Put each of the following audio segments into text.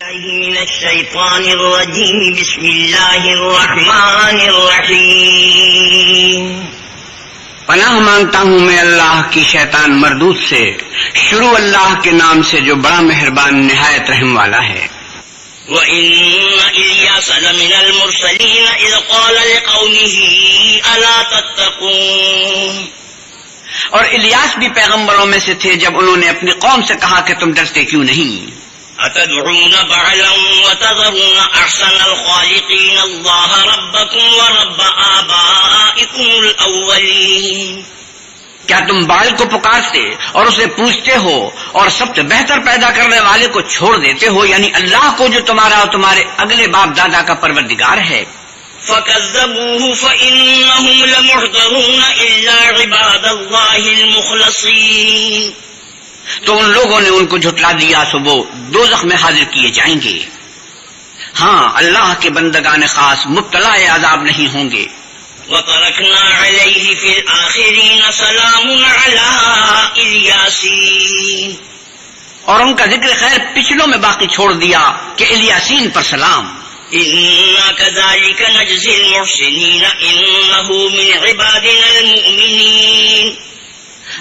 من الشیطان الرجیم بسم اللہ الرحمن الرحیم. پناہ مانگتا ہوں میں اللہ کی شیطان مردود سے. شروع اللہ کے نام سے جو بڑا مہربان نہایت رحم والا ہے. وَإِنَّ إِلْيَاسَ لَمِنَ الْمُرْسَلِينَ إِذْ قَالَ لِقَوْمِهِ أَلَا تَتَّقُونَ. اور الیاس بھی پیغمبروں میں سے تھے جب انہوں نے اپنی قوم سے کہا کہ تم ڈرتے کیوں نہیں. أَتَدْعُونَ بَعْلًا وَتَذَرُونَ أَحْسَنَ الْخَالِقِينَ اللَّهَ رَبَّكُمْ وَرَبَّ آبَائِكُمُ الْأَوَّلِينَ. کیا تم بال کو پکارتے اور اسے پوچھتے ہو اور سب سے بہتر پیدا کرنے والے کو چھوڑ دیتے ہو، یعنی اللہ کو جو تمہارا اور تمہارے اگلے باپ دادا کا پروردگار ہے. فَكَذَّبُوهُ فَإِنَّهُمْ لَمُحْضَرُونَ إِلَّا عِبَادَ اللَّهِ الْمُخْلَصِينَ. تو ان لوگوں نے ان کو جھٹلا دیا تو وہ دوزخ میں حاضر کیے جائیں گے. ہاں، اللہ کے بندگان خاص مبتلا عذاب نہیں ہوں گے. وَتَرَكْنَا عَلَيْهِ فِي الْآخِرِينَ سَلَامٌ عَلَىٰ إِلْيَاسِينَ. اور ان کا ذکر خیر پچھلوں میں باقی چھوڑ دیا کہ الیاسین پر سلام. إِنَّا كَذَٰلِكَ نَجْزِي الْمُحْسِنِينَ إِنَّهُ مِنْ عِبَادِنَا الْمُؤْمِنِينَ.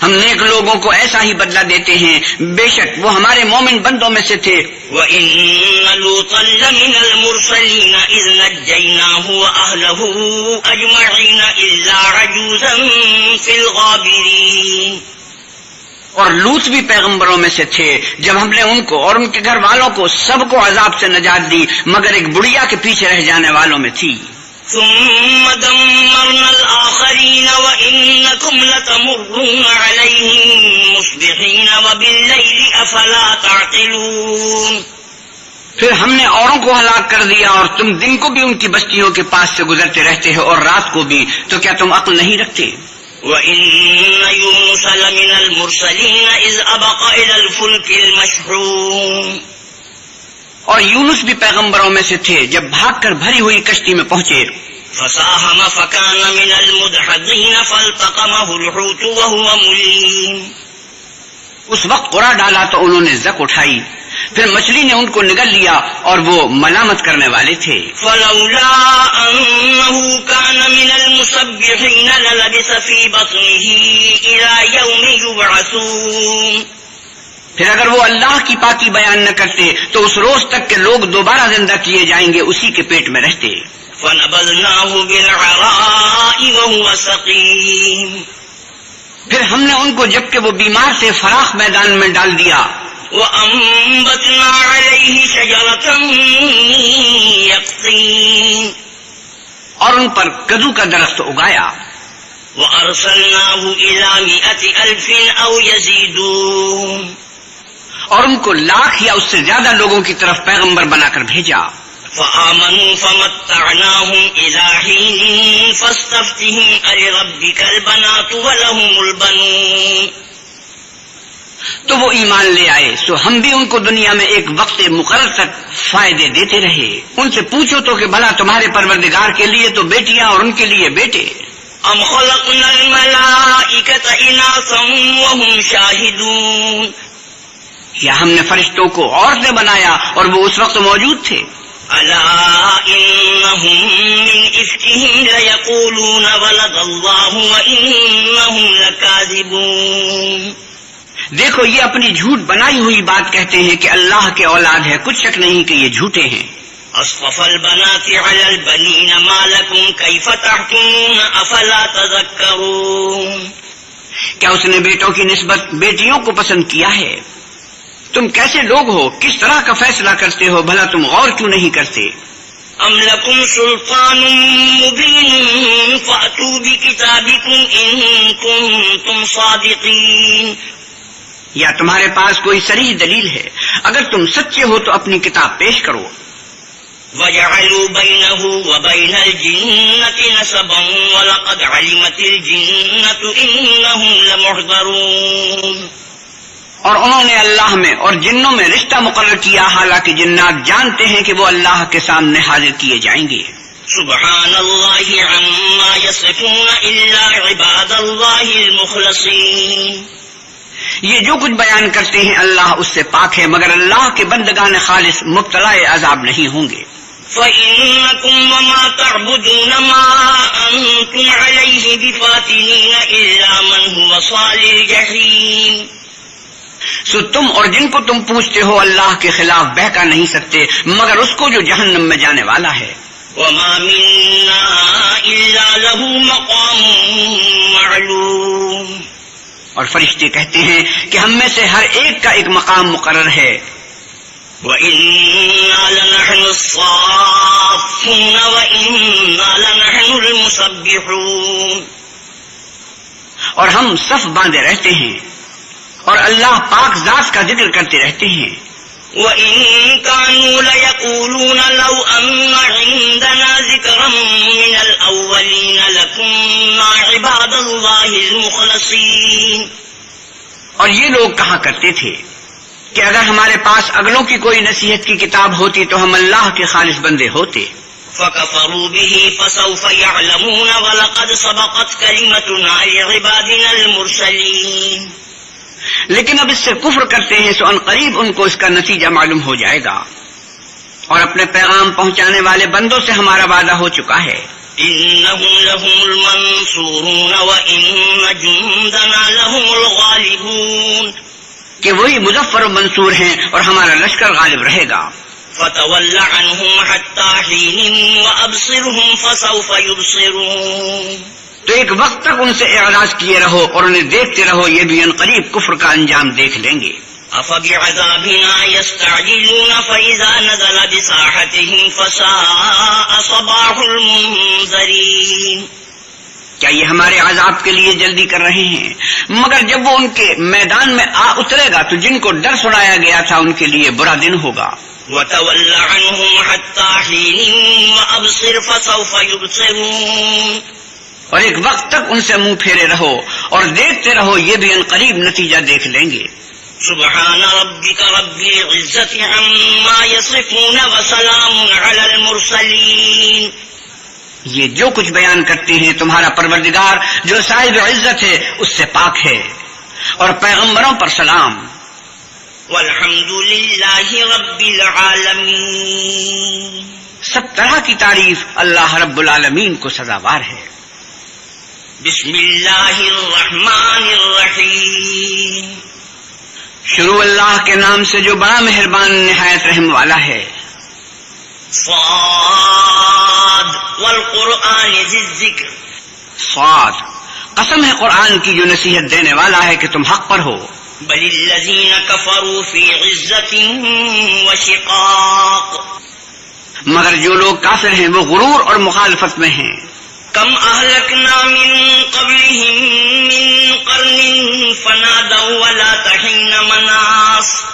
ہم نیک لوگوں کو ایسا ہی بدلہ دیتے ہیں، بے شک وہ ہمارے مومن بندوں میں سے تھے. وَإِنَّ لُوطًا لَّمِنَ الْمُرْسَلِينَ إِذْ نَجَّيْنَاهُ وَأَهْلَهُ أَجْمَعِينَ إِلَّا عَجُوزًا فِي الْغَابِرِينَ. اور لوط بھی پیغمبروں میں سے تھے جب ہم نے ان کو اور ان کے گھر والوں کو سب کو عذاب سے نجات دی، مگر ایک بڑھیا کے پیچھے رہ جانے والوں میں تھی. ثم دمرنا الآخرين وإنكم لتمرون عليهم مصبحين وبالليل أفلا تعقلون. پھر ہم نے اوروں کو ہلاک کر دیا اور تم دن کو بھی ان کی بستیوں کے پاس سے گزرتے رہتے ہو اور رات کو بھی، تو کیا تم عقل نہیں رکھتے؟ وَإِنَّ يُونُسَ لَمِنَ الْمُرْسَلِينَ إِذْ أَبَقَ إِلَى الْفُلْكِ الْمَشْحُونِ. اور یونس بھی پیغمبروں میں سے تھے جب بھاگ کر بھری ہوئی کشتی میں پہنچے. فَسَاهَمَ فَكَانَ مِنَ الْمُدْحَضِينَ فَالْتَقَمَهُ الْحُوتُ وَهُوَ مُلِيمٌ. اس وقت قرا ڈالا تو انہوں نے زک اٹھائی، پھر مچھلی نے ان کو نگل لیا اور وہ ملامت کرنے والے تھے. فَلَوْلَا أَنَّهُ كَانَ مِنَ الْمُسَبِّحِينَ لَلَبِثَ فِي بَطْنِهِ إِلَى يَوْمِ يُبْعَثُونَ. پھر اگر وہ اللہ کی پاکی بیان نہ کرتے تو اس روز تک کہ لوگ دوبارہ زندہ کیے جائیں گے اسی کے پیٹ میں رہتے. فَنَبَذْنَاهُ بِالْعَرَاءِ وَهُوَ سَقِيمٌ. پھر ہم نے ان کو جبکہ وہ بیمار تھے فراخ میدان میں ڈال دیا. وَأَنبَتْنَا عَلَيْهِ شَجَرَةً يَقْطِينَ. اور ان پر کدو کا درخت اگایا. وَأَرْسَلْنَاهُ إِلَىٰ 100,000 أَوْ يَزِيدُونَ. اور ان کو لاکھ یا اس سے زیادہ لوگوں کی طرف پیغمبر بنا کر بھیجا. فَآمَنُوا فَمَتَّعْنَاهُمْ إِلَىٰ حِينٍ فَاسْتَفْتِهِمْ أَلِرَبِّكَ الْبَنَاتُ وَلَهُمُ الْبَنُونَ. تو وہ ایمان لے آئے، سو ہم بھی ان کو دنیا میں ایک وقت مقرر تک فائدے دیتے رہے. ان سے پوچھو تو کہ بھلا تمہارے پروردگار کے لیے تو بیٹیاں اور ان کے لیے بیٹے. أَمْ خَلَقْنَا الْمَلَائِكَةَ إِنَاثًا وَهُمْ شَاهِدُونَ. یا ہم نے فرشتوں کو عورتیں بنایا اور وہ اس وقت موجود تھے. أَلَا إِنَّهُمْ مِنْ إِفْكِهِمْ لَيَقُولُونَ وَلَدَ اللَّهُ وَإِنَّهُمْ لَكَاذِبُونَ. دیکھو یہ اپنی جھوٹ بنائی ہوئی بات کہتے ہیں کہ اللہ کے اولاد ہے، کچھ شک نہیں کہ یہ جھوٹے ہیں. أَصْطَفَى الْبَنَاتِ عَلَى الْبَنِينَ مَا لَكُمْ كَيْفَ تَحْكُمُونَ أَفَلَا تَذَكَّرُونَ. کیا اس نے بیٹوں کی نسبت بیٹیوں کو پسند کیا ہے؟ تم کیسے لوگ ہو، کس طرح کا فیصلہ کرتے ہو، بھلا تم غور کیوں نہیں کرتے؟ أَمْ لَكُمْ سُلْطَانٌ مُّبِينٌ فَأْتُوا بِكِتَابِكُمْ إِن كُنتُمْ صَادِقِينَ. یا تمہارے پاس کوئی صریح دلیل ہے، اگر تم سچے ہو تو اپنی کتاب پیش کرو. وَجَعَلُوا بَيْنَهُ وَبَيْنَ الْجِنَّةِ نَسَبًا وَلَقَدْ عَلِمَتِ الْجِنَّةُ إِنَّهُمْ لَمُحْضَرُونَ. اور انہوں نے اللہ میں اور جنوں میں رشتہ مقرر کیا، حالانکہ جنات جانتے ہیں کہ وہ اللہ کے سامنے حاضر کیے جائیں گے. سبحان اللہ عما یصفون الا عباد اللہ المخلصین. یہ جو کچھ بیان کرتے ہیں اللہ اس سے پاک ہے، مگر اللہ کے بندگان خالص مبتلا عذاب نہیں ہوں گے۔ فَإِنَّكُمْ وَمَا تَعْبُدُونَ مَا أَنْتُمْ عَلَيْهِ بِفَاتِنِينَ إِلَّا مَنْ هُوَ صَالِ الْجَحِيمِ۔ سو تم اور جن کو تم پوچھتے ہو اللہ کے خلاف بہکا نہیں سکتے مگر اس کو جو جہنم میں جانے والا ہے۔ وَمَا مِنَّا إِلَّا لَهُ مَقَامٌ مَعْلُومٌ۔ اور فرشتے کہتے ہیں کہ ہم میں سے ہر ایک کا ایک مقام مقرر ہے۔ وَإِنَّا لَنَحْنُ الصَّافُّونَ وَإِنَّا لَنَحْنُ الْمُسَبِّحُونَ۔ اور ہم صف باندھے رہتے ہیں اور اللہ پاک ذات کا ذکر کرتے رہتے ہیں۔ وَإِن كَانُوا لَيَقُولُونَ لَوْ أَنَّ عِندَنَا ذِكْرًا مِّنَ الْأَوَّلِينَ لَكُنَّا عِبَادَ اللَّهِ الْمُخْلَصِينَ۔ اور یہ لوگ کہا کرتے تھے کہ اگر ہمارے پاس اگلوں کی کوئی نصیحت کی کتاب ہوتی تو ہم اللہ کے خالص بندے ہوتے۔ فَكَفَرُوا بِهِ فَسَوْفَ يَعْلَمُونَ وَلَقَدْ سَبَقَتْ كَلِمَتُنَا لِعِبَادِنَا الْمُرْسَلِينَ۔ لیکن اب اس سے کفر کرتے ہیں سو ان قریب ان کو اس کا نتیجہ معلوم ہو جائے گا، اور اپنے پیغام پہنچانے والے بندوں سے ہمارا وعدہ ہو چکا ہے۔ إِنَّهُمْ لَهُمُ الْمَنْصُورُونَ وَإِنَّ جُنْدَنَا لَهُمُ الْغَالِبُونَ۔ کہ وہی مظفر و منصور ہیں اور ہمارا لشکر غالب رہے گا۔ فَتَوَلَّ عَنْهُمْ حَتَّى حِينٍ وَأَبْصِرْهُمْ فَسَوْفَ يُبْصِرُونَ۔ تو ایک وقت تک ان سے اعراض کیے رہو اور انہیں دیکھتے رہو، یہ بھی عنقریب کفر کا انجام دیکھ لیں گے۔ أَفَبِعَذَابِنَا يَسْتَعْجِلُونَ فَإِذَا نَزَلَ بِسَاحَتِهِمْ فَسَاءَ صَبَاحُ الْمُنذَرِينَ۔ کیا یہ ہمارے عذاب کے لیے جلدی کر رہے ہیں؟ مگر جب وہ ان کے میدان میں آ اترے گا تو جن کو ڈر سنایا گیا تھا ان کے لیے برا دن ہوگا۔ وَتَوَلَّ عَنْهُمْ حَتَّى حِينٍ وَأَبْصِرْ فَسَوْفَ يُبْصِرُونَ۔ اور ایک وقت تک ان سے منہ پھیرے رہو اور دیکھتے رہو، یہ بھی عنقریب نتیجہ دیکھ لیں گے۔ سبحان ربك رب العزة عما يصفون وسلام على المرسلين۔ یہ جو کچھ بیان کرتے ہیں تمہارا پروردگار جو صاحب عزت ہے اس سے پاک ہے، اور پیغمبروں پر سلام۔ والحمد للہ رب العالمین۔ سب طرح کی تعریف اللہ رب العالمین کو سزاوار ہے۔ بسم اللہ الرحمن الرحیم۔ شروع اللہ کے نام سے جو بڑا مہربان نہایت رحم والا ہے۔ صاد والقرآن ذی الذکر۔ صاد، قسم ہے قرآن کی جو نصیحت دینے والا ہے کہ تم حق پر ہو۔ بل الذین کفروا فی عزت وشقاق۔ مگر جو لوگ کافر ہیں وہ غرور اور مخالفت میں ہیں۔ کم اہلکنا من قبلہم من قرن فنادوا ولا تحین مناص۔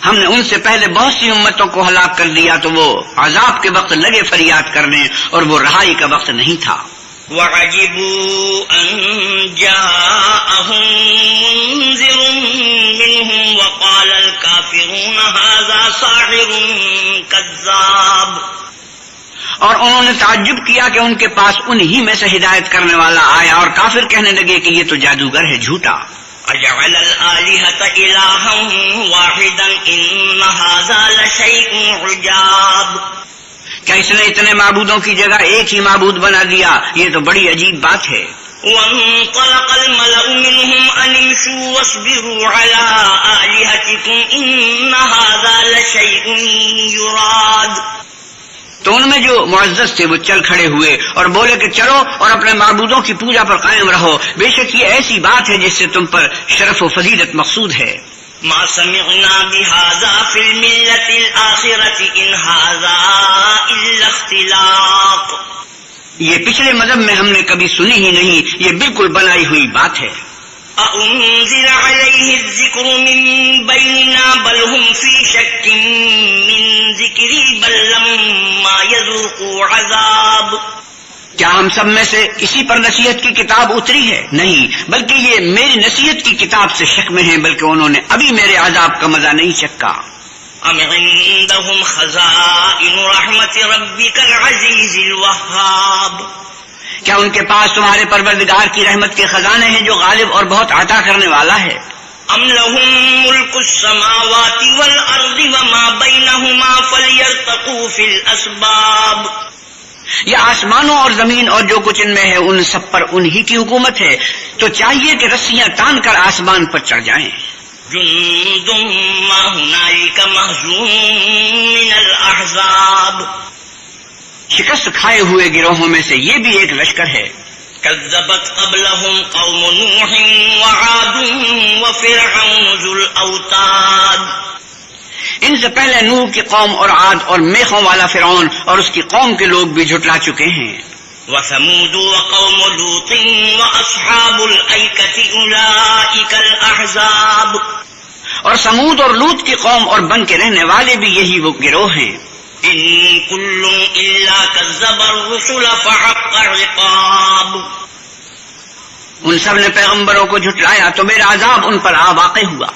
ہم نے ان سے پہلے بہت سی امتوں کو ہلاک کر دیا تو وہ عذاب کے وقت لگے فریاد کرنے اور وہ رہائی کا وقت نہیں تھا۔ وعجبوا ان جاءهم منذر منهم وقال الكافرون هذا ساحر كذاب۔ اور انہوں نے تعجب کیا کہ ان کے پاس انہی میں سے ہدایت کرنے والا آیا اور کافر کہنے لگے کہ یہ تو جادوگر ہے، جھوٹا۔ اجعل الآلهة إلها واحدا إن هذا لشيء عجاب۔ کیا اس نے اتنے معبودوں کی جگہ ایک ہی معبود بنا دیا؟ یہ تو بڑی عجیب بات ہے۔ وانطلق الملأ منهم أن امشوا واصبروا على آلهتكم إن هذا لشيء يراد۔ تو ان میں جو معزز تھے وہ چل کھڑے ہوئے اور بولے کہ چلو اور اپنے معبودوں کی پوجا پر قائم رہو، بے شک یہ ایسی بات ہے جس سے تم پر شرف و فضیلت مقصود ہے۔ ما سمعنا بهذا في الملة الآخرة إن هذا إلا اختلاق۔ یہ پچھلے مذہب میں ہم نے کبھی سنی ہی نہیں، یہ بالکل بنائی ہوئی بات ہے۔ أأنزل عليه الذكر من بيننا بل هم في شك من ذكري بل لما يذوقوا عذاب۔ کیا ہم سب میں سے کسی پر نصیحت کی کتاب اتری ہے؟ نہیں، بلکہ یہ میری نصیحت کی کتاب سے شک میں ہیں، بلکہ انہوں نے ابھی میرے عذاب کا مزہ نہیں چکھا۔ ام عندهم خزائن رحمت ربك العزيز الوهاب۔ کیا ان کے پاس تمہارے پروردگار کی رحمت کے خزانے ہیں جو غالب اور بہت عطا کرنے والا ہے؟ ام لهم ملک السماوات والارض وما بینہما فلیرتقوا فی الاسباب، یا آسمانوں اور زمین اور جو کچھ ان میں ہے ان سب پر انہی کی حکومت ہے، تو چاہیے کہ رسیاں تان کر آسمان پر چڑھ جائیں۔ جند ما ہنالک مہزوم من الاحزاب، شکست کھائے ہوئے گروہوں میں سے یہ بھی ایک لشکر ہے۔ کذبت قبلهم قوم نوح وعاد وفرعون ذو الاوتاد، ان سے پہلے نوح کی قوم اور عاد اور میخوں والا فرعون اور اس کی قوم کے لوگ بھی جھٹلا چکے ہیں۔ وثمود وقوم لوط واصحاب الایکۃ اولئک الاحزاب، اور سمود اور لوط کی قوم اور بن کے رہنے والے بھی یہی وہ گروہ ہیں۔ ان کل الا کذب الرسل فحق عقاب، ان سب نے پیغمبروں کو جھٹلایا تو میرا عذاب ان پر آ واقع ہوا۔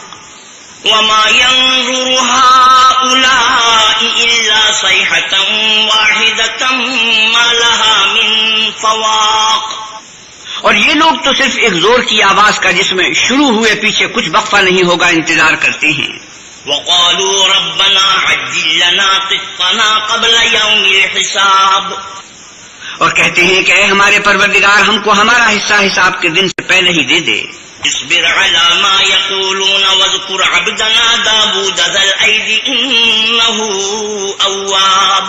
وما ينظر هؤلاء الا صيحة واحدة ما لها من فواق، اور یہ لوگ تو صرف ایک زور کی آواز کا جس میں شروع ہوئے پیچھے کچھ وقفہ نہیں ہوگا انتظار کرتے ہیں۔ وقالوا ربنا عجل لنا قطنا قبل يوم الحساب، اور کہتے ہیں کہ اے ہمارے پروردگار ہم کو ہمارا حصہ حساب کے دن سے پہلے ہی دے دے۔ اصبر على ما يقولون واذكر عبدنا داود ذا الأيد إنه أواب،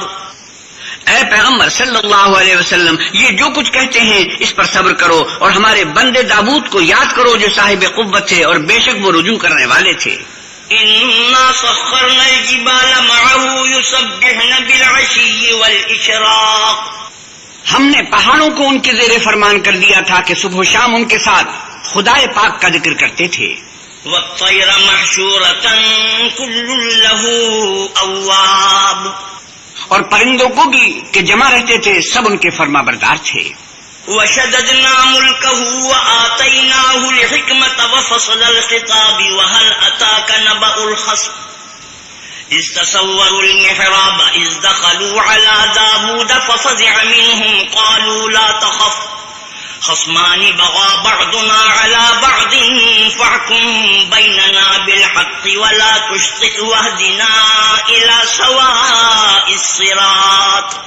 اے پیغمبر صلی اللہ علیہ وسلم یہ جو کچھ کہتے ہیں اس پر صبر کرو اور ہمارے بندے داود کو یاد کرو جو صاحب قوت تھے اور بے شک وہ رجوع کرنے والے تھے۔ إنا سخرنا الجبال معه يسبحن بالعشي والإشراق، ہم نے پہاڑوں کو ان کے زیر فرمان کر دیا تھا کہ صبح و شام ان کے ساتھ خدائے پاک کا ذکر کرتے تھے۔ والطير محشورة كل له أواب، اور پرندوں کو بھی کہ جمع رہتے تھے سب ان کے فرما بردار تھے۔ وشددنا ملكه وآتيناه الحكمة وفصل الخطاب وهل أتاك نبأ الخصم إذ تصوروا المحراب إذ دخلوا على داود ففزع منهم قالوا لا تخف خصمان بغى بعضنا على بعض فاحكم بيننا بالحق ولا تشطط واهدنا إلى سواء الصراط،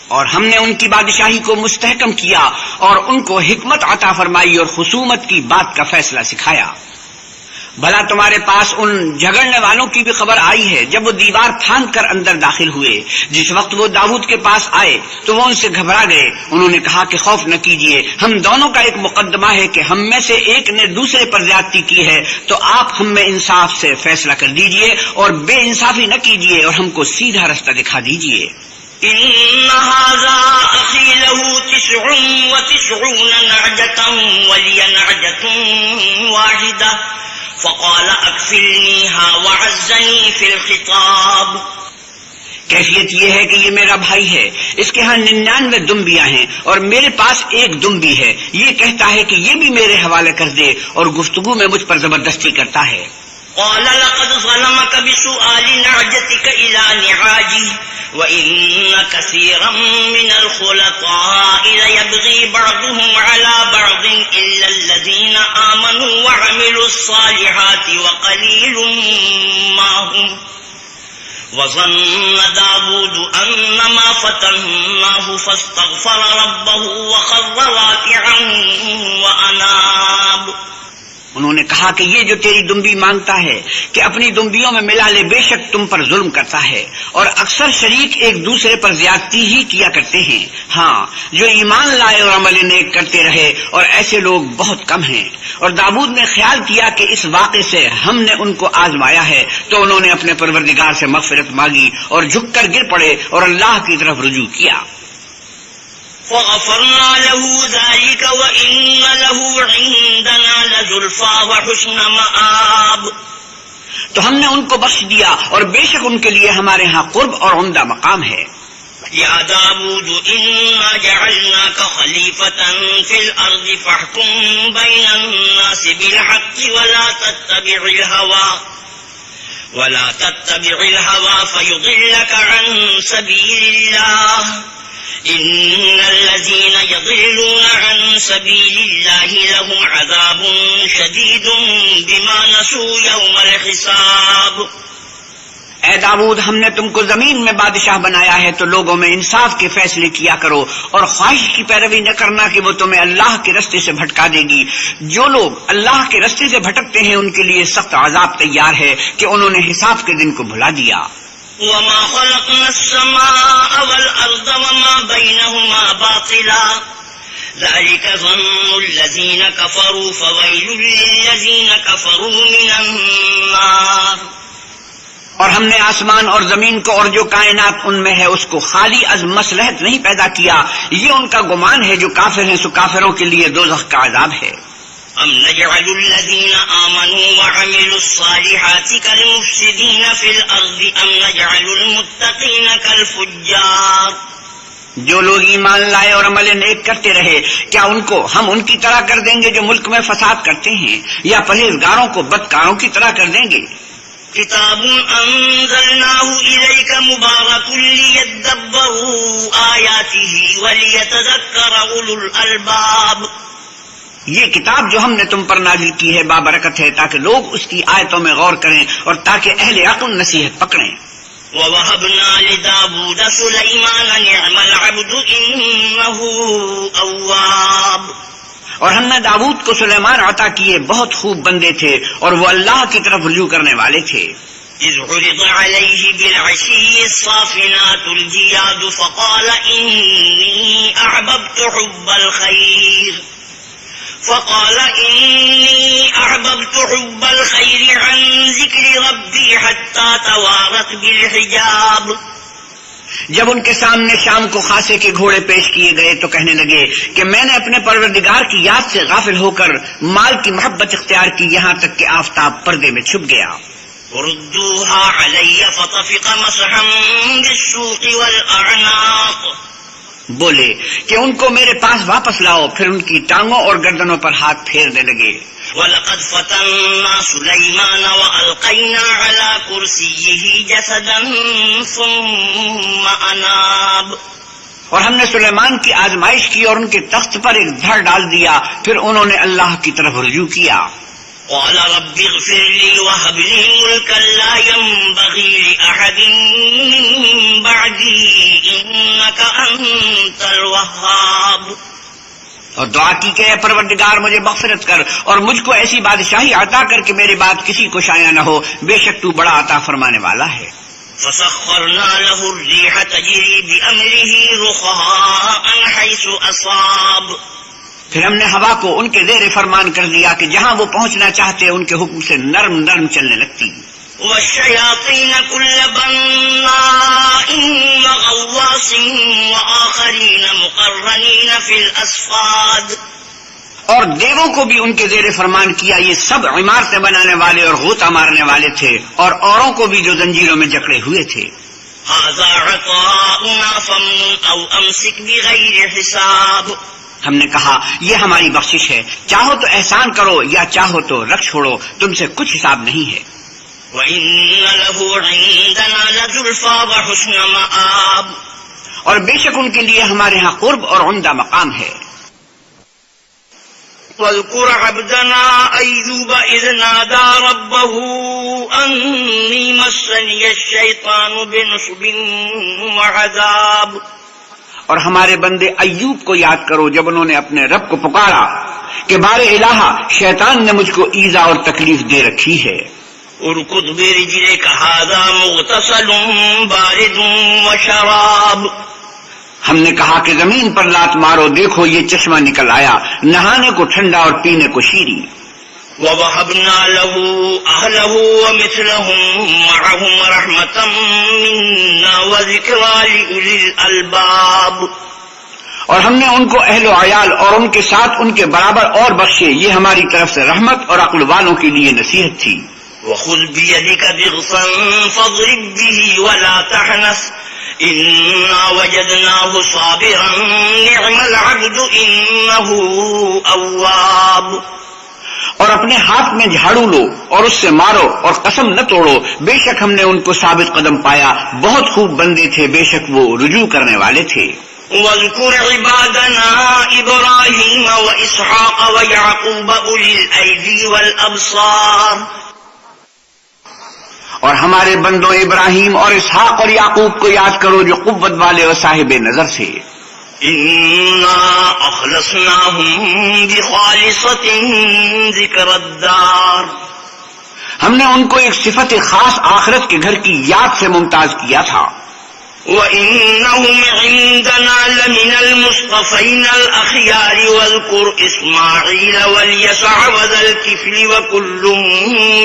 اور ہم نے ان کی بادشاہی کو مستحکم کیا اور ان کو حکمت عطا فرمائی اور خصومت کی بات کا فیصلہ سکھایا۔ بھلا تمہارے پاس ان جھگڑنے والوں کی بھی خبر آئی ہے جب وہ دیوار پھاند کر اندر داخل ہوئے، جس وقت وہ داؤد کے پاس آئے تو وہ ان سے گھبرا گئے۔ انہوں نے کہا کہ خوف نہ کیجیے، ہم دونوں کا ایک مقدمہ ہے کہ ہم میں سے ایک نے دوسرے پر زیادتی کی ہے، تو آپ ہم میں انصاف سے فیصلہ کر دیجیے اور بے انصافی نہ کیجیے اور ہم کو سیدھا رستہ دکھا دیجیے۔ إن هذا أخي له 99 نعجة ولي نعجة واحدة فقال أكفلنيها وعزني في الخطاب، کیفیت یہ ہے کہ یہ میرا بھائی ہے، اس کے ہاں 99 دمبیاں ہیں اور میرے پاس ایک دمبی ہے، یہ کہتا ہے کہ یہ بھی میرے حوالے کر دے اور گفتگو میں مجھ پر زبردستی کرتا ہے۔ قال لقد ظلمك بسؤال نعجتك إلى نعاجه وإن كثيرا من الخلطاء ليبغي بعضهم على بعض إلا الذين آمنوا وعملوا الصالحات وقليل ما هم وظن داود أنما فتناه فاستغفر ربه وخر راكعا وأناب، انہوں نے کہا کہ یہ جو تیری دمبی مانگتا ہے کہ اپنی دمبیوں میں ملا لے، بے شک تم پر ظلم کرتا ہے اور اکثر شریک ایک دوسرے پر زیادتی ہی کیا کرتے ہیں۔ ہاں، جو ایمان لائے اور عمل نیک کرتے رہے اور ایسے لوگ بہت کم ہیں۔ اور داؤد نے خیال کیا کہ اس واقعے سے ہم نے ان کو آزمایا ہے، تو انہوں نے اپنے پروردگار سے مغفرت مانگی اور جھک کر گر پڑے اور اللہ کی طرف رجوع کیا۔ فغفرنا له ذلك وإن له عندنا لزلفى وحسن مآب، تو ہم نے ان کو بخش دیا اور بے شک ان کے لیے ہمارے ہاں قرب اور عمدہ مقام ہے۔ يا داود إنا جعلناك خليفة في الأرض فاحكم بين الناس بالحق ولا تتبع الهوى فيضلك عن سبيل الله إن الذين يضلون عن سبيل الله لهم عذاب شديد بما نسوا يوم الحساب. اے داؤد، ہم نے تم کو زمین میں بادشاہ بنایا ہے تو لوگوں میں انصاف کے فیصلے کیا کرو اور خواہش کی پیروی نہ کرنا کہ وہ تمہیں اللہ کے رستے سے بھٹکا دے گی. جو لوگ اللہ کے رستے سے بھٹکتے ہیں ان کے لیے سخت عذاب تیار ہے کہ انہوں نے حساب کے دن کو بھلا دیا. وما خلقنا السماء والأرض وما بينهما باطلا ذلك ظن الذين كفروا فويل للذين كفروا من النار. اور ہم نے آسمان اور زمین کو اور جو کائنات ان میں ہے اس کو خالی از مصلحت نہیں پیدا کیا. یہ ان کا گمان ہے جو کافر ہیں، سو کافروں کے لیے دوزخ کا عذاب ہے. ام نجعل الذين آمنوا وعملوا الصالحات كالمفسدين في الأرض ام نجعل المتقين كالفجار. جو لوگ ایمان لائے اور عمل نیک کرتے رہے، کیا ان کو ہم ان کی طرح کر دیں گے جو ملک میں فساد کرتے ہیں، یا پرہیزگاروں کو بدکاروں کی طرح کر دیں گے؟ کتاب انزلناه الیک مبارک لیدبروا آیاته ولیتذکر اولو الالباب. یہ کتاب جو ہم نے تم پر نازل کی ہے بابرکت ہے تاکہ لوگ اس کی آیتوں میں غور کریں اور تاکہ اہل عقل نصیحت پکڑیں. وَوَهَبْنَا لِدَاوُودَ سُلَيْمَانَ نِعْمَ الْعَبْدُ إِنَّهُ أَوَّابٌ. اور ہم نے داؤد کو سلیمان عطا کیے، بہت خوب بندے تھے اور وہ اللہ کی طرف رجوع کرنے والے تھے. إذ عرض عليه بالعشي الصافنات الجياد فقال إني أحببت حب الخير عن ذكر ربي حتى توارت بالحجاب. جب ان کے سامنے شام کو خاصے کے گھوڑے پیش کیے گئے تو کہنے لگے کہ میں نے اپنے پروردگار کی یاد سے غافل ہو کر مال کی محبت اختیار کی، یہاں تک کہ آفتاب پردے میں چھپ گیا. ردوها علي فطفق مسحا بالسوق والأعناق. بولے کہ ان کو میرے پاس واپس لاؤ، پھر ان کی ٹانگوں اور گردنوں پر ہاتھ پھیرنے لگے. وَلَقَدْ فَتَنَّا سُلَيْمَانَ وَأَلْقَيْنَا عَلَى كُرْسِيِّهِ جَسَدًا ثُمَّ أَنَابَ. اور ہم نے سلیمان کی آزمائش کی اور ان کے تخت پر ایک دھڑ ڈال دیا، پھر انہوں نے اللہ کی طرف رجوع کیا. قال رب اغفر لي وهب لي ملكا لا ينبغي لأحد من بعدي إنك أنت الوهاب. اور دعا کی کہ اے پروردگار مجھے مغفرت کر اور مجھ کو ایسی بادشاہی عطا کر کہ میرے بعد کسی کو شایع نہ ہو، بے شک تو بڑا عطا فرمانے والا ہے. فسخرنا له الريح تجري بأمره رخاء حيث أصاب. پھر ہم نے ہوا کو ان کے زیر فرمان کر دیا کہ جہاں وہ پہنچنا چاہتے ان کے حکم سے نرم نرم چلنے لگتی. والشياطين كل بناء وغواص وآخرين مقرنين في الأصفاد. اور دیووں کو بھی ان کے زیر فرمان کیا، یہ سب عمارتیں بنانے والے اور غوطہ مارنے والے تھے، اور اوروں کو بھی جو زنجیروں میں جکڑے ہوئے تھے. هذا عطاؤنا فامنن أو أمسك بغير حساب. ہم نے کہا یہ ہماری بخشش ہے، چاہو تو احسان کرو یا چاہو تو رکھ چھوڑو، تم سے کچھ حساب نہیں ہے. وَإِنَّ لَهُ عِندَنَا لَزُلْفَىٰ وَحُسْنَ مَآبٍ. اور بے شک ان کے لیے ہمارے ہاں قرب اور عمدہ مقام ہے. وَاذْكُرْ عَبْدَنَا أَيُّوبَ إِذْ نَادَىٰ رَبَّهُ أَنِّي مَسَّنِيَ الشَّيْطَانُ بِنُصْبٍ وَعَذَابٍ. اور ہمارے بندے ایوب کو یاد کرو جب انہوں نے اپنے رب کو پکارا کہ بار الہ شیطان نے مجھ کو ایذا اور تکلیف دے رکھی ہے. ارکض برجلک ھذا مغتسل بارد وشراب. ہم نے کہا کہ زمین پر لات مارو، دیکھو یہ چشمہ نکل آیا، نہانے کو ٹھنڈا اور پینے کو شیریں. وَوَهَبْنَا لَهُ أَهْلَهُ وَمِثْلَهُم مَّعَهُمْ رَحْمَةً مِّنَّا وَذِكْرَىٰ لِأُولِي الْأَلْبَابِ. اور ہم نے ان کو اہل و عیال اور ان کے ساتھ ان کے برابر اور بخشے، یہ ہماری طرف سے رحمت اور عقل والوں کے لیے نصیحت تھی. وَخُذْ بِيَدِكَ ضِغْثًا فَاضْرِب بِّهِ وَلَا تَحْنَثْ إِنَّا وَجَدْنَاهُ صَابِرًا نِّعْمَ الْعَبْدُ إِنَّهُ أَوَّابٌ. اور اپنے ہاتھ میں جھاڑو لو اور اس سے مارو اور قسم نہ توڑو، بے شک ہم نے ان کو ثابت قدم پایا، بہت خوب بندے تھے، بے شک وہ رجوع کرنے والے تھے. واذكر عبادنا إبراهيم وإسحاق ويعقوب أولي الأيدي والأبصار. اور ہمارے بندوں ابراہیم اور اسحاق اور یعقوب کو یاد کرو جو قوت والے اور صاحب نظر سے. إنا أخلصناهم بخالصة ذكر الدار. ہم نے ان کو ایک صفت خاص آخرت کے گھر کی یاد سے ممتاز کیا تھا. وَإِنَّهُمْ عِندَنَا لَمِنَ الْمُصْطَفَيْنَ الْأَخْيَارِ وَاذْكُرْ إِسْمَاعِيلَ وَالْيَسَعَ وَذَا الْكِفْلِ وَكُلٌّ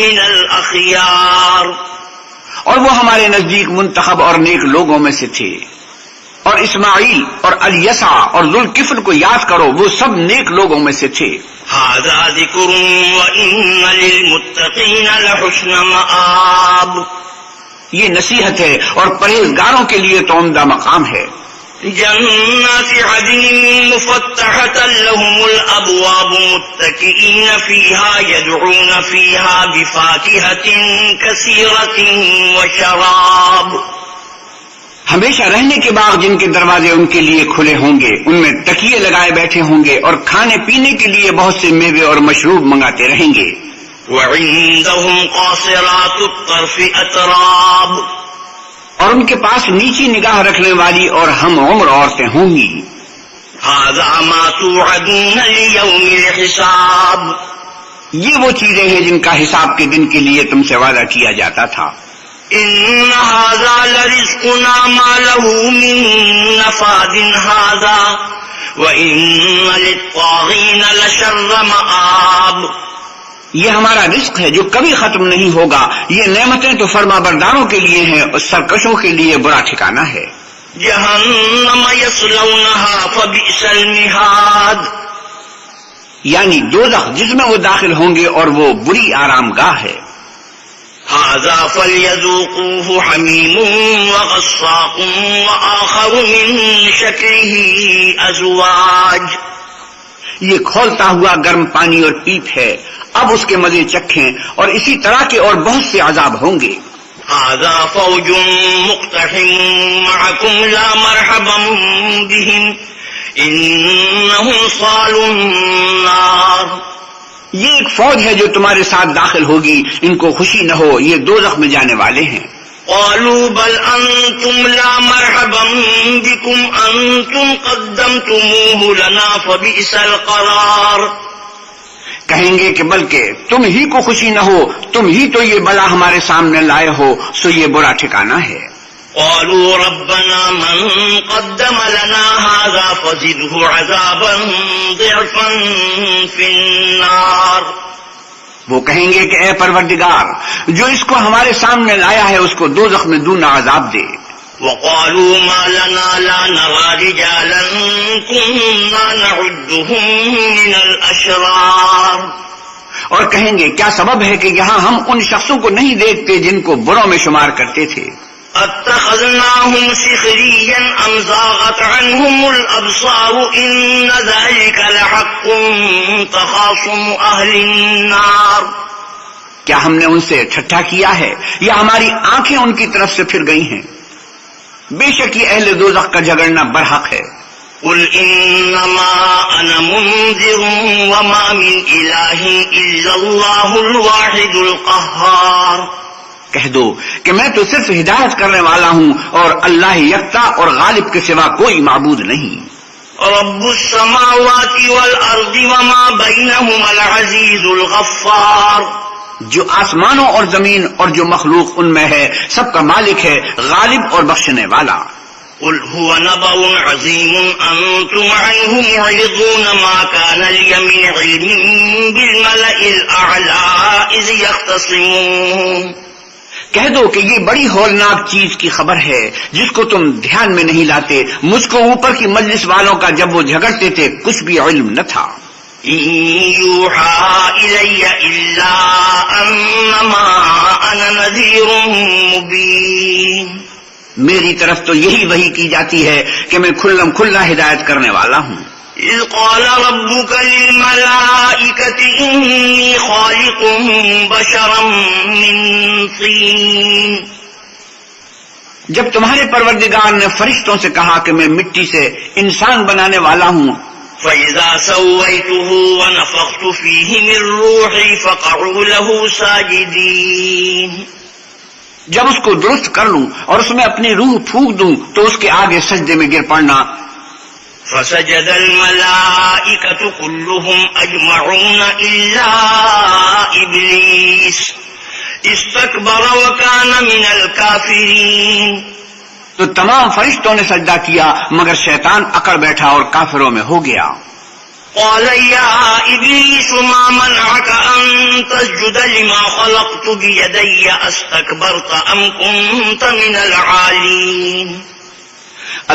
مِّنَ الْأَخْيَارِ. اور وہ ہمارے نزدیک منتخب اور نیک لوگوں میں سے تھے. اور اسماعیل اور الیسع اور ذوالکفل کو یاد کرو، وہ سب نیک لوگوں میں سے تھے. هَذَا ذِكْرٌ وَإِنَّ لِلْمُتَّقِينَ لَحُسْنَ مَآبٍ. یہ نصیحت ہے اور پرہیزگاروں کے لیے تو عمدہ مقام ہے. جنات عدن مفتحة لهم الأبواب متكئين فيها يدعون فيها بفاكهة كثيرة وشراب. ہمیشہ رہنے کے باغ جن کے دروازے ان کے لیے کھلے ہوں گے، ان میں تکیے لگائے بیٹھے ہوں گے اور کھانے پینے کے لیے بہت سے میوے اور مشروب منگاتے رہیں گے. وعندهم قاصرات الطرف أتراب. اور ان کے پاس نیچی نگاہ رکھنے والی اور ہم عمر عورتیں ہوں گی. هذا ما توعدون ليوم الحساب. یہ وہ چیزیں ہیں جن کا حساب کے دن کے لیے تم سے وعدہ کیا جاتا تھا. إن هذا لرزقنا ما له من نفاد هذا وإن للطاغين لشر مآب. یہ ہمارا رزق ہے جو کبھی ختم نہیں ہوگا. یہ نعمتیں تو فرما برداروں کے لیے ہیں اور سرکشوں کے لیے برا ٹھکانہ ہے. جہنم یصلونها فبئس المہاد. یعنی دوزخ جس میں وہ داخل ہوں گے اور وہ بری آرام گاہ ہے. هذا فليذوقوه حميم وغساق وآخر من شكله أزواج. یہ کھولتا ہوا گرم پانی اور پیپ ہے، اب اس کے مزے چکھیں، اور اسی طرح کے اور بہت سے عذاب ہوں گے. هذا فوج مقتحم معكم لا مرحبا بهم إنهم صالوا النار. یہ ایک فوج ہے جو تمہارے ساتھ داخل ہوگی، ان کو خوشی نہ ہو، یہ دوزخ میں جانے والے ہیں. قالوا بل أنتم لا مرحبا بكم أنتم قدمتموه لنا فبئس القرار. کہیں گے کہ بلکہ تم ہی کو خوشی نہ ہو، تم ہی تو یہ بلا ہمارے سامنے لائے ہو، سو یہ برا ٹھکانہ ہے. قالوا ربنا من قدم لنا هذا فزده عذابا ضعفا في النار. وہ کہیں گے کہ اے پروردگار، جو اس کو ہمارے سامنے لایا ہے اس کو دوزخ میں دونا عذاب دے. وقالوا ما لنا لا نرى رجالا كنا نعدهم من الأشرار. اور کہیں گے کیا سبب ہے کہ یہاں ہم ان شخصوں کو نہیں دیکھتے جن کو بروں میں شمار کرتے تھے. اتخذناهم سخريا ام زاغت عنهم الابصار ان ذلك لحق تخاصم اهل النار. کیا ہم نے ان سے ٹھٹھا کیا ہے یا ہماری آنکھیں ان کی طرف سے پھر گئی ہیں؟ بے شک یہ اہل دوزخ کا جھگڑنا برحق ہے. قل انما انا منذر وما من اله الا الله الواحد القهار. کہہ دو کہ میں تو صرف ہدایت کرنے والا ہوں اور اللہ یکتا اور غالب کے سوا کوئی معبود نہیں. رب السماوات والارض وما بينهما العزيز الغفار. جو آسمانوں اور زمین اور جو مخلوق ان میں ہے سب کا مالک ہے، غالب اور بخشنے والا. قل هو نبأ عظيم أنتم عنه معرضون ما كان لي من علم بالملأ الأعلى إذ يختصمون. کہہ دو کہ یہ بڑی ہولناک چیز کی خبر ہے جس کو تم دھیان میں نہیں لاتے. مجھ کو اوپر کی مجلس والوں کا جب وہ جھگڑتے تھے کچھ بھی علم نہ تھا. يوحى إلي إلا أنما أنا نذير مبين. میری طرف تو یہی وحی کی جاتی ہے کہ میں کھلم کھلا ہدایت کرنے والا ہوں. إذ قال ربك للملائكة إني خالق بشرا من طين. جب تمہارے پروردگار نے فرشتوں سے کہا کہ میں مٹی سے انسان بنانے والا ہوں، فَإِذَا سَوَّيْتُهُ وَنَفَخْتُ فِيهِ مِن رُّوحِي فَقَعُوا لَهُ سَاجِدِينَ، جب اس کو درست کر لوں اور اس میں اپنی روح پھونک دوں تو اس کے آگے سجدے میں گر پڑنا۔ فَسَجَدَ الْمَلَائِكَةُ كُلُّهُمْ أَجْمَعُونَ إِلَّا إِبْلِيسَ اسْتَكْبَرَ وَكَانَ مِنَ الْكَافِرِينَ، تو تمام فرشتوں نے سجدہ کیا مگر شیطان اکڑ بیٹھا اور کافروں میں ہو گیا۔ قال يا إبليس ما منعك أن تسجد لما خلقت بيدي أستكبرت أم كنت من العالين،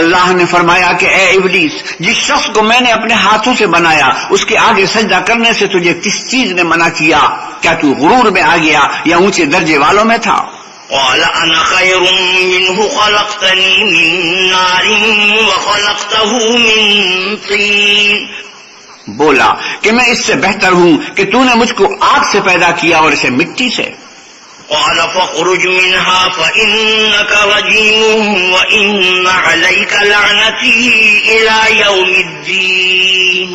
اللہ نے فرمایا کہ اے ابلیس، جس شخص کو میں نے اپنے ہاتھوں سے بنایا اس کے آگے سجدہ کرنے سے تجھے کس چیز نے منع کیا؟ کیا تو غرور میں آ گیا یا اونچے درجے والوں میں تھا؟ قال أنا خير منه خلقتني من نار وخلقته من طين، بولا کہ میں اس سے بہتر ہوں کہ تو نے مجھ کو آگ سے پیدا کیا اور اسے مٹی سے۔ قال فاخرج منها فإنك رجيم وإن عليك لعنتي إلى يوم الدين،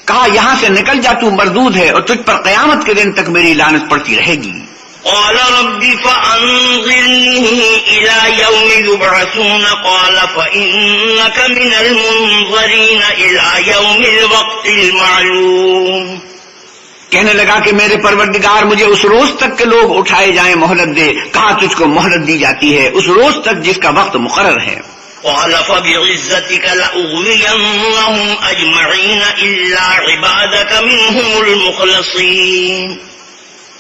کہا یہاں سے نکل جا، تو مردود ہے اور تجھ پر قیامت کے دن تک میری لعنت پڑتی رہے گی۔ قال رب فأنظرني إلى يوم يبعثون قال فإنك من المنظرين إلى يوم الوقت المعلوم، کہنے لگا کہ میرے پروردگار مجھے اس روز تک کے لوگ اٹھائے جائیں مہلت دے۔ کہا تجھ کو مہلت دی جاتی ہے اس روز تک جس کا وقت مقرر ہے۔ قال فبعزتك لأغوينهم أجمعين إلا عبادك منهم المخلصين،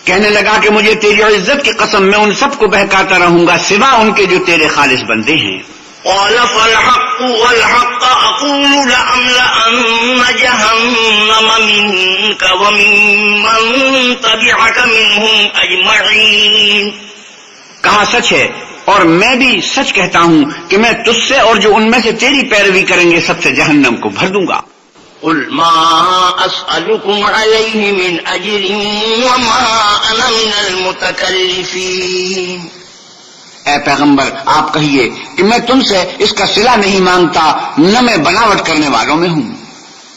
کہنے لگا کہ مجھے تیری عزت کی قسم میں ان سب کو بہکاتا رہوں گا سوا ان کے جو تیرے خالص بندے ہیں۔ قال فالحق والحق أقول لأملأن جهنم منك وممن تبعك منهم أجمعين، کہا سچ ہے اور میں بھی سچ کہتا ہوں کہ میں تجھ سے اور جو ان میں سے تیری پیروی کریں گے سب سے جہنم کو بھر دوں گا۔ قل ما أسألكم عليه من أجر وما أنا من المتكلفين، اے پیغمبر آپ کہیے کہ میں تم سے اس کا صلہ نہیں مانگتا نہ میں بناوٹ کرنے والوں میں ہوں۔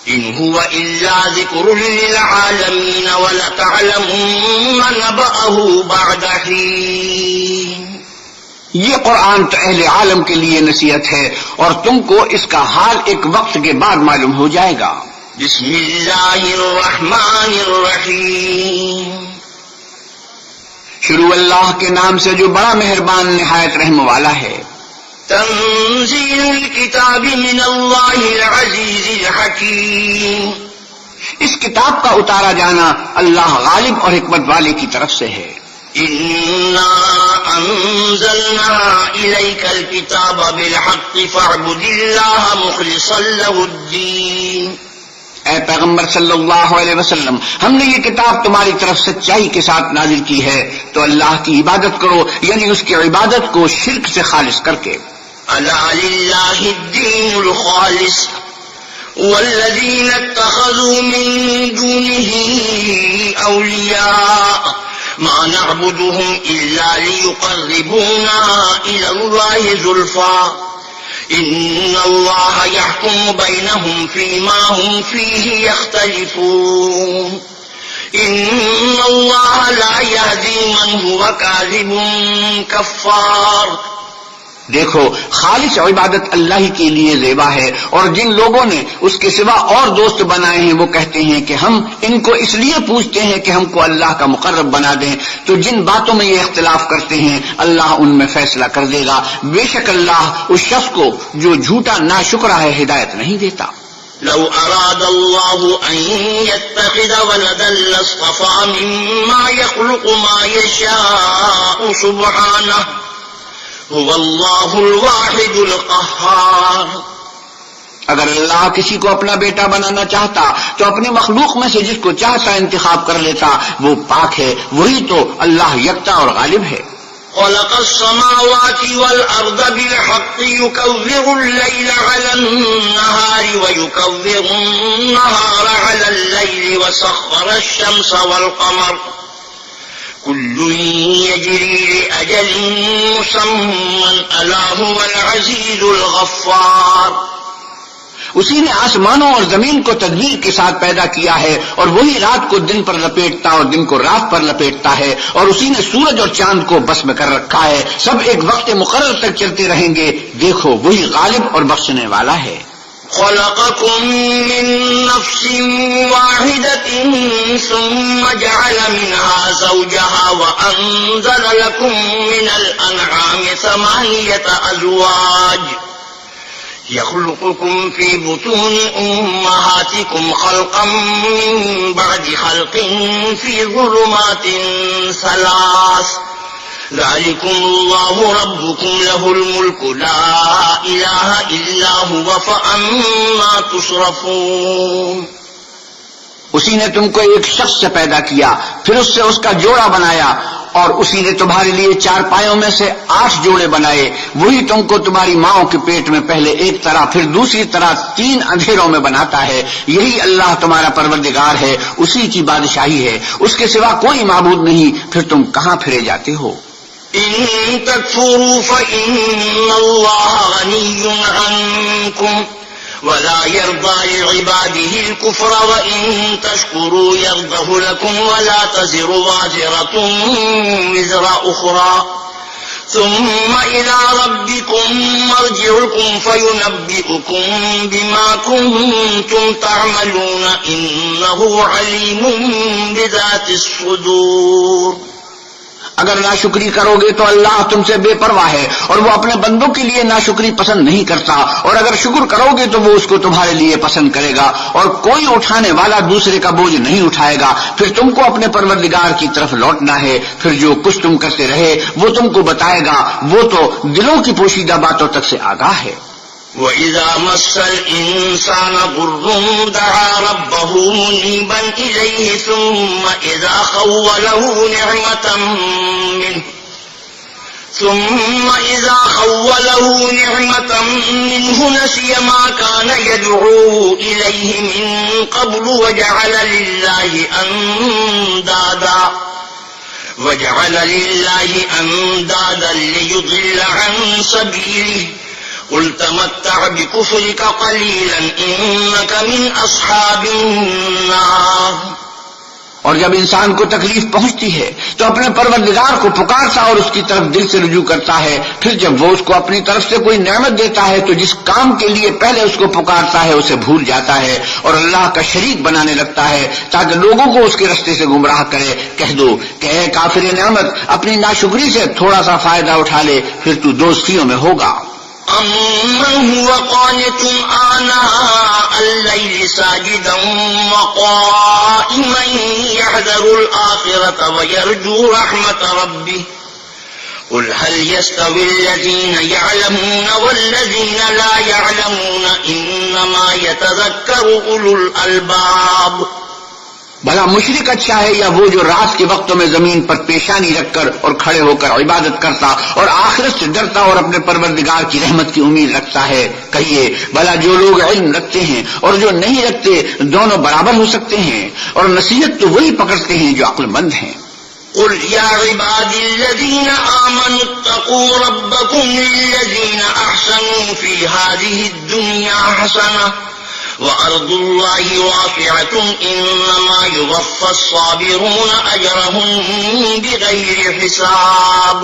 إن هو إلا ذكر للعالمين ولتعلمن نبأه بعد حين، یہ قرآن تو اہل عالم کے لیے نصیحت ہے اور تم کو اس کا حال ایک وقت کے بعد معلوم ہو جائے گا۔ بسم اللہ الرحمن الرحیم، شروع اللہ کے نام سے جو بڑا مہربان نہایت رحم والا ہے۔ تنزیل الکتاب من اللہ العزیز الحکیم، اس کتاب کا اتارا جانا اللہ غالب اور حکمت والے کی طرف سے ہے۔ انا انزلنا الیک الکتاب بالحق فاعبد اللہ مخلصا له الدین، اے پیغمبر صلی اللہ علیہ وسلم ہم نے یہ کتاب تمہاری طرف سچائی کے ساتھ نازل کی ہے تو اللہ کی عبادت کرو، یعنی اس کی عبادت کو شرک سے خالص کر کے۔ الا للہ الدین الخالص والذین اتخذوا من دونه اولیاء ما نعبدهم الا ليقربونا الى الله زلفى ان اللہ يحكم بينهم فيما هم فيه يختلفون ان اللہ لا يهدي من هو كاذب كفار، دیکھو خالص عبادت اللہ ہی کے لیے زیبا ہے، اور جن لوگوں نے اس کے سوا اور دوست بنائے ہیں وہ کہتے ہیں کہ ہم ان کو اس لیے پوچھتے ہیں کہ ہم کو اللہ کا مقرب بنا دیں، تو جن باتوں میں یہ اختلاف کرتے ہیں اللہ ان میں فیصلہ کر دے گا، بے شک اللہ اس شخص کو جو جھوٹا ناشکرا ہے ہدایت نہیں دیتا۔ لو اراد اللہ ان يتخذ ولدا لاصطفى مما يخلق ما يشاء سبحانه هو اللہ الواحد القہار، اگر اللہ کسی کو اپنا بیٹا بنانا چاہتا تو اپنی مخلوق میں سے جس کو چاہتا انتخاب کر لیتا، وہ پاک ہے، وہی تو اللہ یکتا اور غالب ہے۔ خلق السماوات والأرض بالحق يكور الليل على النهار ويكور النهار على الليل وسخر الشمس والقمر كل يجري لأجل مسمى ألا هو العزيز الغفار. اسی نے آسمانوں اور زمین کو تدبیر کے ساتھ پیدا کیا ہے اور وہی رات کو دن پر لپیٹتا اور دن کو رات پر لپیٹتا ہے، اور اسی نے سورج اور چاند کو بس میں کر رکھا ہے، سب ایک وقت مقرر تک چلتے رہیں گے، دیکھو وہی غالب اور بخشنے والا ہے. خلقكم من نفس واحدة ثم جعل منها زوجها وأنزل لكم من الأنعام 8 أزواج يخلقكم في بطون أمهاتكم خلقا من بعد خلق في ظلمات 3 ذلكم الله ربكم له الملك لا إله إلا هو فأنا تصرفون. اسی نے تم کو ایک شخص سے پیدا کیا، پھر اس سے اس کا جوڑا بنایا، اور اسی نے تمہارے لیے 4 پایوں میں سے 8 جوڑے بنائے. وہی تم کو تمہاری ماؤں کے پیٹ میں پہلے ایک طرح پھر دوسری طرح 3 اندھیروں میں بناتا ہے. یہی اللہ تمہارا پروردگار ہے، اسی کی بادشاہی ہے، اس کے سوا کوئی معبود نہیں. پھر تم کہاں پھرے جاتے ہو؟ إن تكفروا فإن الله غني عنكم ولا يرضى لعباده الكفر وإن تشكروا يرضه لكم ولا تزر وازرة وزر أخرى ثم إلى ربكم مرجعكم فينبئكم بما كنتم تعملون إنه عليم بذات الصدور. اگر ناشکری کرو گے تو اللہ تم سے بے پرواہ ہے اور وہ اپنے بندوں کے لیے ناشکری پسند نہیں کرتا، اور اگر شکر کرو گے تو وہ اس کو تمہارے لیے پسند کرے گا، اور کوئی اٹھانے والا دوسرے کا بوجھ نہیں اٹھائے گا. پھر تم کو اپنے پروردگار کی طرف لوٹنا ہے، پھر جو کچھ تم کرتے رہے وہ تم کو بتائے گا، وہ تو دلوں کی پوشیدہ باتوں تک سے آگاہ ہے. وَإِذَا مَسَّ الْإِنسَانَ ضُرٌّ دَعَا رَبَّهُ مُنِيبًا إِلَيْهِ ثُمَّ إِذَا خَوَّلَهُ نِعْمَةً مِّنْهُ نَسِيَ مَا كَانَ يَدْعُو إِلَيْهِ مِن قَبْلُ وَجَعَلَ لِلَّهِ أَندَادًا لِّيُضِلَّ عَن سَبِيلِهِ قل تمتع بكفرك قليلا إنك من أصحاب النار. اور جب انسان کو تکلیف پہنچتی ہے تو اپنے پروردگار کو پکارتا اور اس کی طرف دل سے رجوع کرتا ہے. پھر جب وہ اس کو اپنی طرف سے کوئی نعمت دیتا ہے تو جس کام کے لیے پہلے اس کو پکارتا ہے اسے بھول جاتا ہے اور اللہ کا شریک بنانے لگتا ہے تاکہ لوگوں کو اس کے رستے سے گمراہ کرے. کہہ دو کہ اے کافر نعمت، اپنی ناشکری سے تھوڑا سا فائدہ اٹھا لے، پھر تو دوزخیوں میں ہوگا. أَمَّنْ هُوَ قَانِتٌ آنَاءَ اللَّيْلِ سَاجِدًا وَقَائِمًا يَحْذَرُ الْآخِرَةَ وَيَرْجُو رَحْمَةَ رَبِّهِ قُلْ هَلْ يَسْتَوِي الَّذِينَ يَعْلَمُونَ وَالَّذِينَ لَا يَعْلَمُونَ إِنَّمَا يَتَذَكَّرُ أُولُو الْأَلْبَابِ. بھلا مشرک اچھا ہے یا وہ جو رات کے وقتوں میں زمین پر پیشانی رکھ کر اور کھڑے ہو کر عبادت کرتا اور آخرت سے ڈرتا اور اپنے پروردگار کی رحمت کی امید رکھتا ہے؟ کہیے بھلا جو لوگ علم رکھتے ہیں اور جو نہیں رکھتے دونوں برابر ہو سکتے ہیں؟ اور نصیحت تو وہی پکڑتے ہیں جو عقل مند ہیں. قل يا عبادي الذين آمنوا اتقوا ربكم للذين أحسنوا في هذه الدنيا حسنة وأرض الله واسعة إنما يوفى الصابرون أجرهم بغير حساب.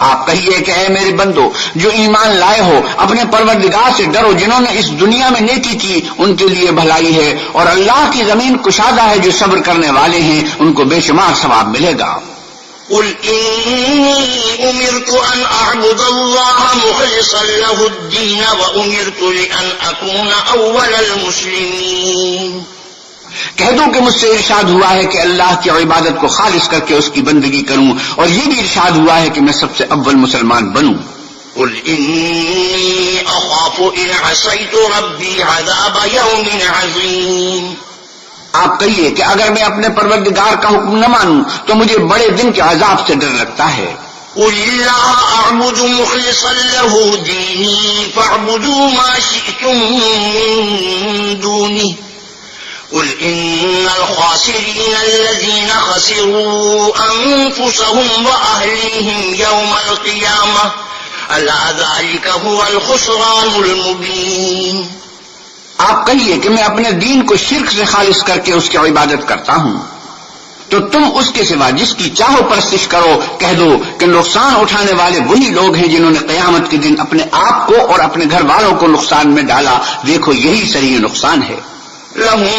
آپ کہیے کہ اے میرے بندو جو ایمان لائے ہو اپنے پروردگار سے ڈرو، جنہوں نے اس دنیا میں نیکی کی ان کے لیے بھلائی ہے، اور اللہ کی زمین کشادہ ہے، جو صبر کرنے والے ہیں ان کو بے شمار ثواب ملے گا. قل إني أمرت أن أعبد الله مخلصا له الدين وأمرت لأن أكون أول المسلمين. کہہ دو کہ مجھ سے ارشاد ہوا ہے کہ اللہ کی عبادت کو خالص کر کے اس کی بندگی کروں، اور یہ بھی ارشاد ہوا ہے کہ میں سب سے اول مسلمان بنوں. قل إني أخاف إن عصيت ربي عذاب يوم عظيم. آپ کہیے کہ اگر میں اپنے پروردگار کا حکم نہ مانوں تو مجھے بڑے دن کے عذاب سے ڈر لگتا ہے. قل الله أعبد مخلصا له ديني فاعبدوا ما شئتم من دونه قل إن الخاسرين الذين خسروا أنفسهم وأهليهم يوم القيامة ألا ذلك هو الخسران المبين. آپ کہیے کہ میں اپنے دین کو شرک سے خالص کر کے اس کی عبادت کرتا ہوں، تو تم اس کے سوا جس کی چاہو پرستش کرو، کہہ دو کہ نقصان اٹھانے والے وہی لوگ ہیں جنہوں نے قیامت کے دن اپنے آپ کو اور اپنے گھر والوں کو نقصان میں ڈالا. دیکھو یہی صحیح نقصان ہے. لهم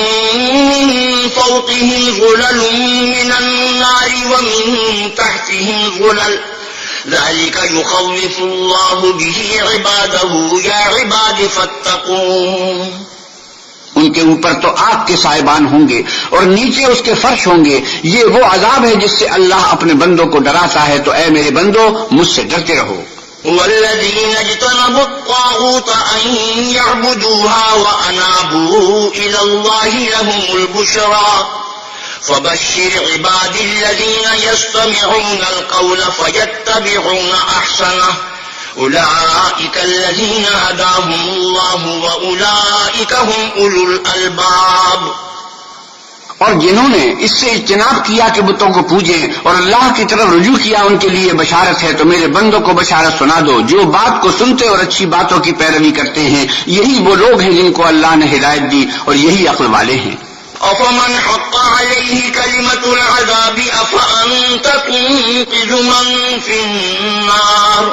من فوقهم ظلل من النار ومن تحتهم ظلل ذلك يخوف الله به عباده يا عباد فاتقون. ان کے اوپر تو آگ کے سائبان ہوں گے اور نیچے اس کے فرش ہوں گے. یہ وہ عذاب ہے جس سے اللہ اپنے بندوں کو ڈراتا ہے. تو اے میرے بندو مجھ سے ڈرتے رہو. والذين اجتنبوا الطاغوت أن يعبدوها وأنابوا إلى الله لهم البشرى فبشر عباد الذين يستمعون القول فيتبعون أحسنه أولئك الذين هداهم الله وأولئك هم أولو الألباب. اور جنہوں نے اس سے اجتناب کیا کہ بتوں کو پوجیں اور اللہ کی طرف رجوع کیا ان کے لیے بشارت ہے. تو میرے بندوں کو بشارت سنا دو جو بات کو سنتے اور اچھی باتوں کی پیروی کرتے ہیں. یہی وہ لوگ ہیں جن کو اللہ نے ہدایت دی اور یہی عقل والے ہیں. أفمن حق عليه كلمة العذاب أفأنت تنقذ من في النار.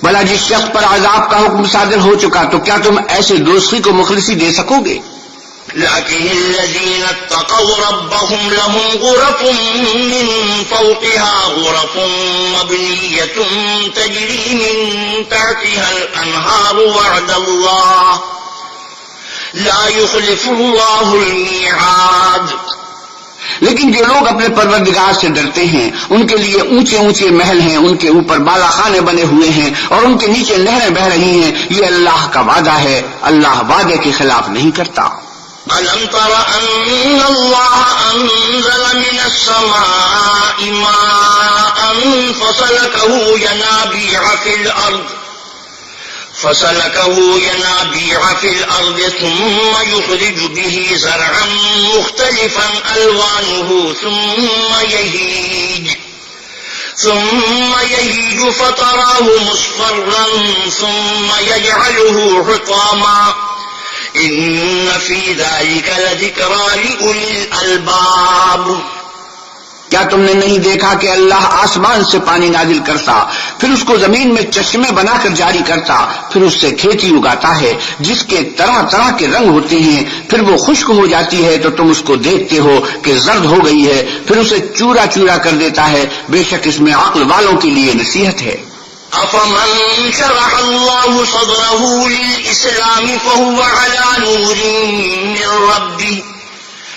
بھلا جس شخص پر عذاب کا حکم صادر ہو چکا تو کیا تم ایسے دوستی کو مخلصی دے سکو گے؟ لكن الذين اتقوا ربهم لهم غرف من فوقها غرف مبنية تجري من تحتها الأنهار وعد الله لا يخلف الله الميعاد. لیکن جو لوگ اپنے پروردگار سے ڈرتے ہیں ان کے لیے اونچے اونچے محل ہیں، ان کے اوپر بالا خانے بنے ہوئے ہیں اور ان کے نیچے نہریں بہہ رہی ہیں. یہ اللہ کا وعدہ ہے، اللہ وعدے کے خلاف نہیں کرتا. ألم تر أن الله أنزل من السماء ماء فسلكه ينابيع في الأرض ثم يخرج به زرعا مختلفا ألوانه ثم يهيج فتراه مصفرا ثم يجعله حطاما إن في ذلك لذكرى لأولي الألباب. کیا تم نے نہیں دیکھا کہ اللہ آسمان سے پانی نازل کرتا، پھر اس کو زمین میں چشمے بنا کر جاری کرتا، پھر اس سے کھیتی اگاتا ہے جس کے طرح طرح کے رنگ ہوتے ہیں، پھر وہ خشک ہو جاتی ہے تو تم اس کو دیکھتے ہو کہ زرد ہو گئی ہے، پھر اسے چورا چورا کر دیتا ہے. بے شک اس میں عقل والوں کے لیے نصیحت ہے. أفمن شرح الله صدره للإسلام فهو على نور من ربه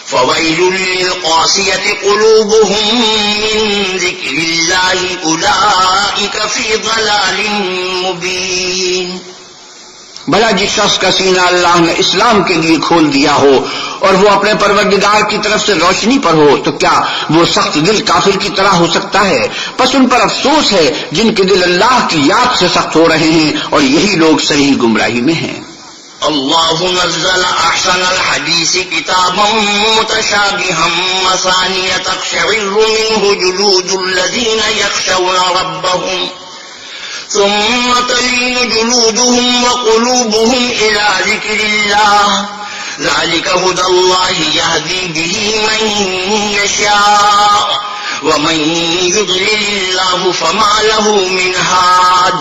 فويل للقاسية قلوبهم من ذكر الله أولئك في ضلال مبين. بھلا جس شخص کا سینہ اللہ نے اسلام کے لیے کھول دیا ہو اور وہ اپنے پروردگار کی طرف سے روشنی پر ہو تو کیا وہ سخت دل کافر کی طرح ہو سکتا ہے؟ پس ان پر افسوس ہے جن کے دل اللہ کی یاد سے سخت ہو رہے ہیں اور یہی لوگ صحیح گمراہی میں ہیں. اللہ نزل احسن الحدیث کتابا متشابہا مثانیہ تقشعر منہ جلود الذین یخشون ربهم ثم تلين جلودهم وقلوبهم إلى ذكر الله ذلك هدى الله يهدي به من يشاء ومن يضلل الله فما له من هاد.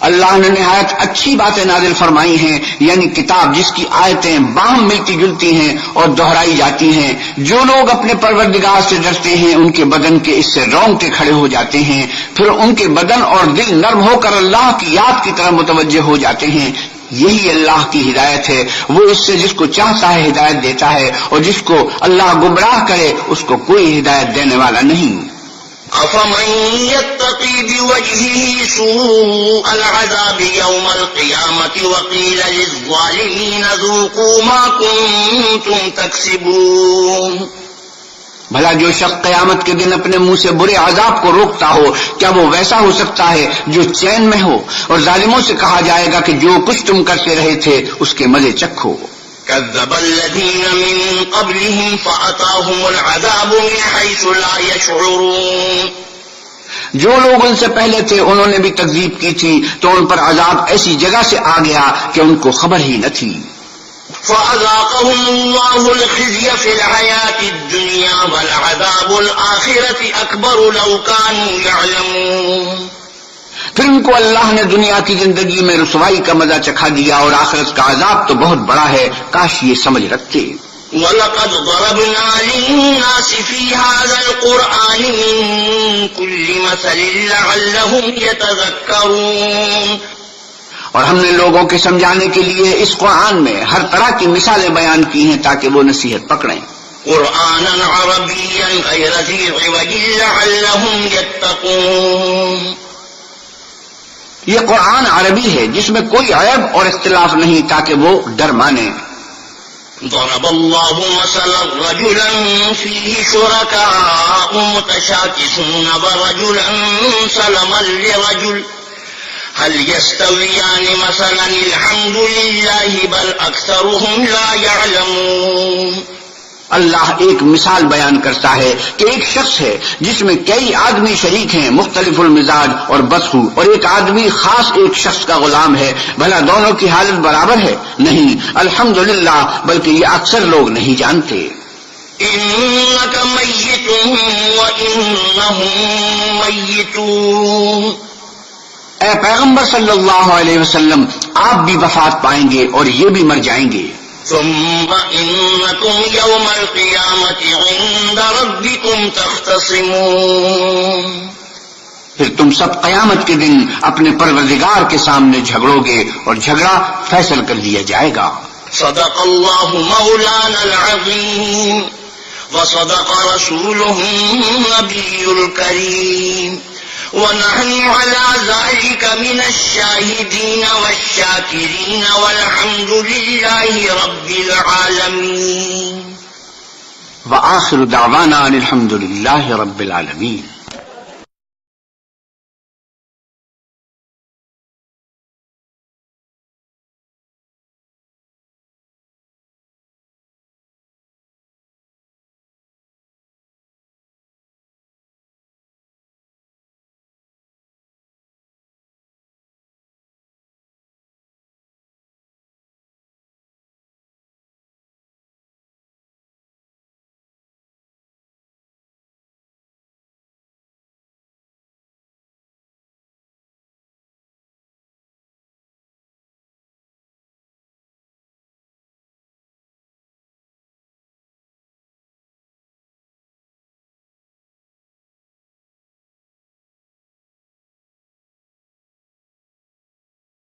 اللہ نے نہایت اچھی باتیں نازل فرمائی ہیں، یعنی کتاب جس کی آیتیں باہم ملتی جلتی ہیں اور دہرائی جاتی ہیں. جو لوگ اپنے پروردگار سے ڈرتے ہیں ان کے بدن کے اس سے رونگٹے کھڑے ہو جاتے ہیں، پھر ان کے بدن اور دل نرم ہو کر اللہ کی یاد کی طرف متوجہ ہو جاتے ہیں. یہی اللہ کی ہدایت ہے، وہ اس سے جس کو چاہتا ہے ہدایت دیتا ہے اور جس کو اللہ گمراہ کرے اس کو کوئی ہدایت دینے والا نہیں. أفمن يتقي بوجهه سوء العذاب يوم القيامة وقيل للظالمين ذوقوا ما كنتم تكسبون. بھلا جو شخص قیامت کے دن اپنے منہ سے برے عذاب کو روکتا ہو کیا وہ ویسا ہو سکتا ہے جو چین میں ہو؟ اور ظالموں سے کہا جائے گا کہ جو کچھ تم کرتے رہے تھے اس کے مزے چکھو. كذب الذين من قبلهم فأتاهم العذاب من حيث لا يشعرون. جو لوگ ان سے پہلے تھے انہوں نے بھی تکذیب کی تھی تو ان پر عذاب ایسی جگہ سے آ گیا کہ ان کو خبر ہی نہ تھی. فأذاقهم الله الخزي في الحياة الدنيا والعذاب الآخرة أكبر لو كانوا يعلمون. پھر ان کو اللہ نے دنیا کی زندگی میں رسوائی کا مزہ چکھا دیا اور آخرت کا عذاب تو بہت بڑا ہے، کاش یہ سمجھ رکھتے. وَلَقَدْ ضَرَبْنَا لِلنَّاسِ فِي هَذَا الْقُرْآنِ مِنْ كُلِّ مَثَلٍ لَعَلَّهُمْ يَتَذَكَّرُونَ. اور ہم نے لوگوں کے سمجھانے کے لیے اس قرآن میں ہر طرح کی مثالیں بیان کی ہیں تاکہ وہ نصیحت پکڑیں. قرآنًا عربيًّا غير ذي عوج لعلهم يتقون. یہ قرآن عربی ہے جس میں کوئی عیب اور اختلاف نہیں تاکہ وہ ڈر مانیں. ضرب الله مثلا رجلا فيه شركاء متشاكسون ورجلا سلما لرجل هل يستويان مثلا الحمد لله بل أكثرهم لا يعلمون. اللہ ایک مثال بیان کرتا ہے کہ ایک شخص ہے جس میں کئی آدمی شریک ہیں مختلف المزاج اور بدخو، اور ایک آدمی خاص ایک شخص کا غلام ہے، بھلا دونوں کی حالت برابر ہے؟ نہیں، الحمدللہ، بلکہ یہ اکثر لوگ نہیں جانتے. إنك ميت وإنهم ميتون. اے پیغمبر صلی اللہ علیہ وسلم، آپ بھی وفات پائیں گے اور یہ بھی مر جائیں گے. ثم إنكم يوم القيامة عند ربكم تختصمون. پھر تم سب قیامت کے دن اپنے پروردگار کے سامنے جھگڑو گے اور جھگڑا فیصل کر لیا جائے گا. صدق الله مولانا العظيم وصدق رسوله النبي الكريم ونحن على ذلك من الشاهدين والشاكرين والحمد لله رب العالمين. وآخر دعوانا الحمد لله رب العالمين.